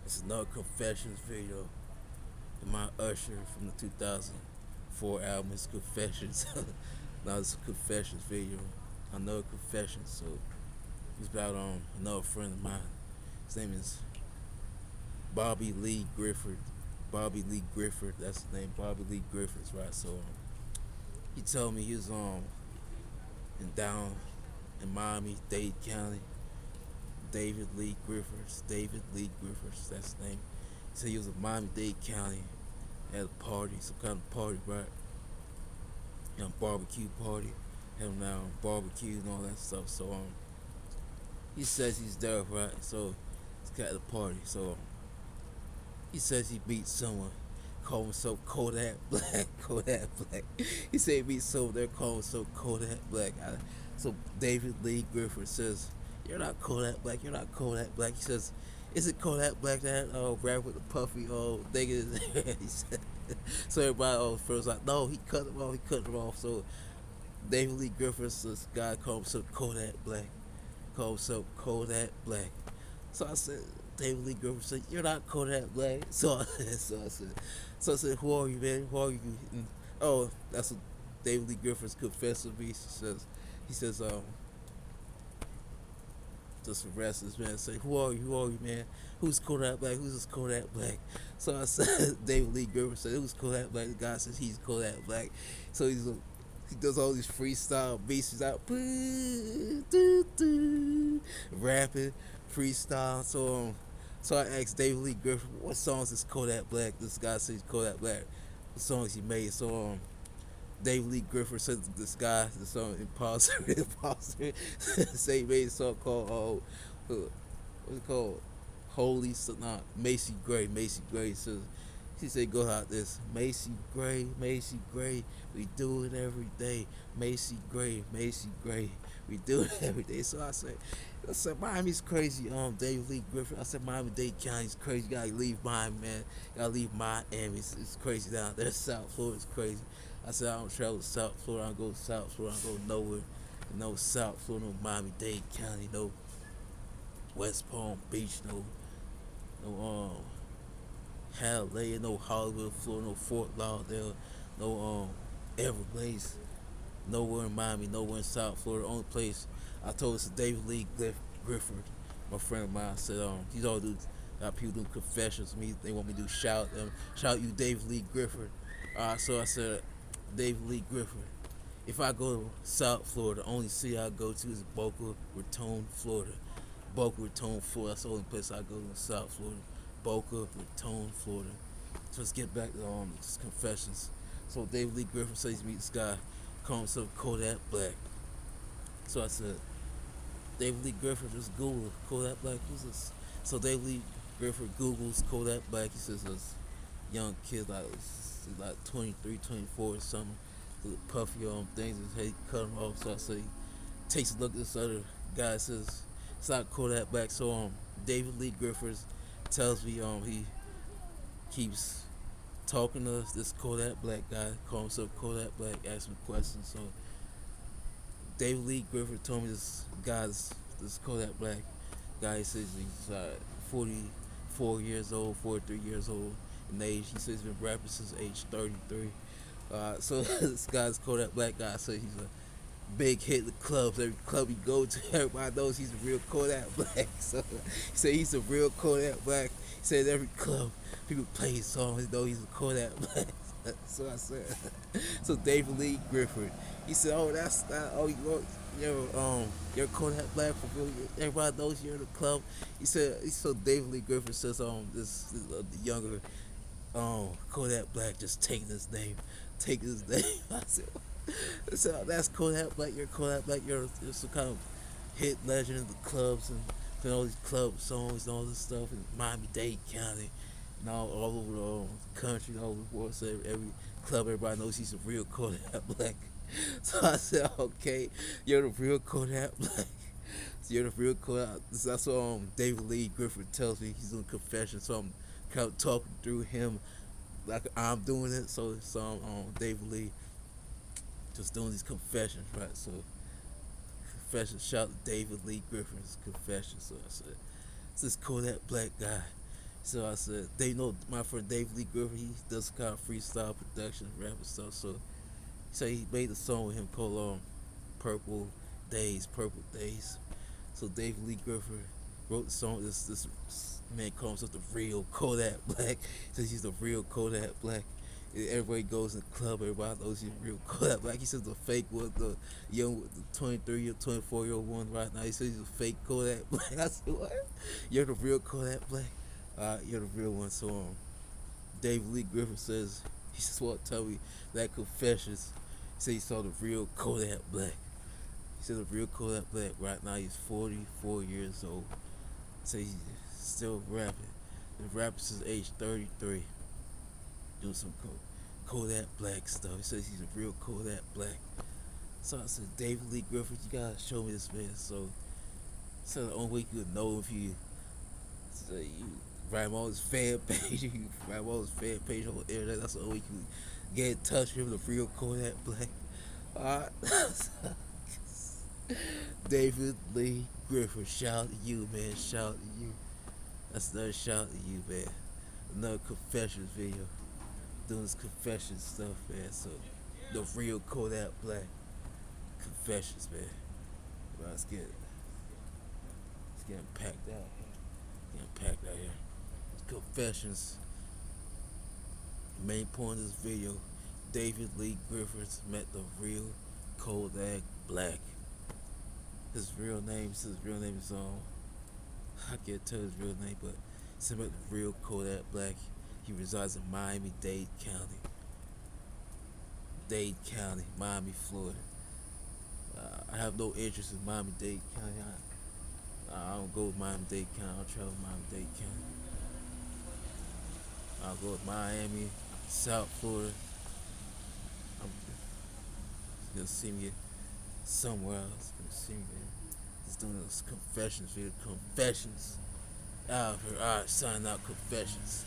It's another confessions video. And my Usher from the 2004 album is Confessions. Now it's a confessions video. Another confession. So it's about another friend of mine. His name is Bobby Lee Griffith. Bobby Lee Griffith. That's his name. Bobby Lee Grifferths, right? So he told me he was down in Miami Dade County. David Lee Grifferths. David Lee Grifferths. That's his name. He said he was in Miami Dade County at a party, some kind of party, right? Barbecue party. Had him now barbecue and all that stuff. So he says he's there, right? So he's got the party. So he says he beat someone. Call himself Kodak Black. Kodak Black. He said he beat someone. They're calling himself Kodak Black. So David Lee Griffith says, "You're not Kodak Black. You're not Kodak Black." He says, "Is it Kodak Black that rap with the puffy thing in his hair?" He said. So everybody first like, no, he cut him off. He cut him off. So David Lee Grifferths, this guy called himself Kodak Black. Called himself Kodak Black. So I said, David Lee Grifferths said, "You're not Kodak Black." So I said, "Who are you, man? Who are you?" And, that's what David Lee Grifferths confessed to me. He says, just arrest this man. Say, "Who are you? Who are you, man? Who's Kodak Black? Who's this Kodak Black?" So I said, David Lee Grifferths said, "Who's Kodak Black?" The guy says he's Kodak Black. So he does all these freestyle beats. He's out rapping freestyle. So I asked David Lee Griffith, "What songs is Kodak Black?" This guy says Kodak Black. What songs he made? So David Lee Griffith said this guy, the song Imposter, Imposter, say he made a song called what's it called? Holy, not Macy Gray. Macy Gray says, she said, "Go out this Macy Gray, we do it every day. Macy Gray, we do it every day." So I said, Miami's crazy. David Lee Griffith. I said, Miami Dade County's crazy. You gotta leave Miami, man. You gotta leave Miami. It's crazy down there. South Florida's crazy. I said, I don't travel to South Florida. I don't go to South Florida. I don't go nowhere. No South Florida, no Miami Dade County, no West Palm Beach, no Hialeah, no Hollywood, Florida, no Fort Lauderdale, no Everglades, nowhere in Miami, nowhere in South Florida. The only place I told us is David Lee Griffith, my friend of mine. I said, these all dudes got people doing confessions to me. They want me to shout you, David Lee Griffith. So I said, David Lee Griffith. If I go to South Florida, the only city I go to is Boca Raton, Florida. Boca Raton, Florida. That's the only place I go to in South Florida. Boca Raton, Florida. So let's get back to confessions. So David Lee Griffith says he meets this guy, call himself Kodak Black. So I said, David Lee Griffith, just Google Kodak Black. Who's this? So David Lee Griffith Googles Kodak Black. He says this young kid, like 23, 24 or something, with puffy things, his head cut him off. So I say, takes a look at this other guy, says it's not Kodak Black. So David Lee Grifferths tells me he keeps talking to this Kodak Black guy, call himself Kodak Black, asks me questions. So David Lee Griffith told me this Kodak Black guy, says he's 44 years old, 43 years old in age. He says he's been rapping since age 33. So this guy's Kodak Black guy says he's a big hit in the clubs. Every club he go to, everybody knows he's a real Kodak Black. So he said he's a real Kodak Black. He said every club people play his songs, they know he's a Kodak Black. So I said, so David Lee Griffith, he said, "Oh, that's that. Oh, you're Kodak Black for real. Everybody knows you're in the club." He said, so David Lee Griffith says, this the younger Kodak Black just taking his name. I said, that's Kodak Black. You're Kodak Black. You're some kind of hit legend in the clubs and playing all these club songs and all this stuff in Miami Dade County and all over the country, all over the world. So every club, everybody knows he's a real Kodak Black. So I said, okay, you're the real Kodak Black. So you're the real Kodak. That's what David Lee Griffith tells me. He's doing confession. So I'm kind of talking through him like I'm doing it. So David Lee just doing these confessions, right? So confession, shout to David Lee Grifferths confession. So I said, it's this Kodak Black guy. So I said, they know my friend David Lee Grifferths. He does kind of freestyle production, rap and stuff. So he made a song with him called Purple Days, Purple Days. So David Lee Griffith wrote the song. This man calls himself the real Kodak Black. Says he's the real Kodak Black. Everybody goes in the club. Everybody knows he's the real Kodak Black. He says the fake one, the young, the 23 or 24-year-old one right now. He says he's a fake Kodak Black. I said, what? You're the real Kodak Black. You're the real one. So David Lee Griffith says he just want to tell me that confessions. He said he saw the real Kodak Black. He said the real Kodak Black right now. He's 44 years old. So he's still rapping. The rapper since age 33. Doing some Kodak Black stuff. He says he's a real Kodak Black. So I said, David Lee Griffith, you gotta show me this man. So the only way you would know if you write him on his fan page, you write him on his fan page on the internet. That's the only way you can get in touch with him, the real Kodak Black. Alright. David Lee Griffith, shout out to you, man. Shout out to you. That's another shout out to you, man. Another confessions video. Doing this confession stuff, man. So the real Kodak Black confessions, man. Well, it's getting packed out. Getting packed out here. Confessions. Main point of this video: David Lee Grifferths met the real Kodak Black. His real name is I can't tell his real name, but he met the real Kodak Black. He resides in Miami-Dade County, Miami, Florida. I have no interest in Miami-Dade County. I don't go to Miami-Dade County. I don't travel to Miami-Dade County. I'll go to Miami, South Florida. I'm gonna see me somewhere else. Gonna see me. Just doing those confessions video. Confessions. Out here. Alright, signing out confessions.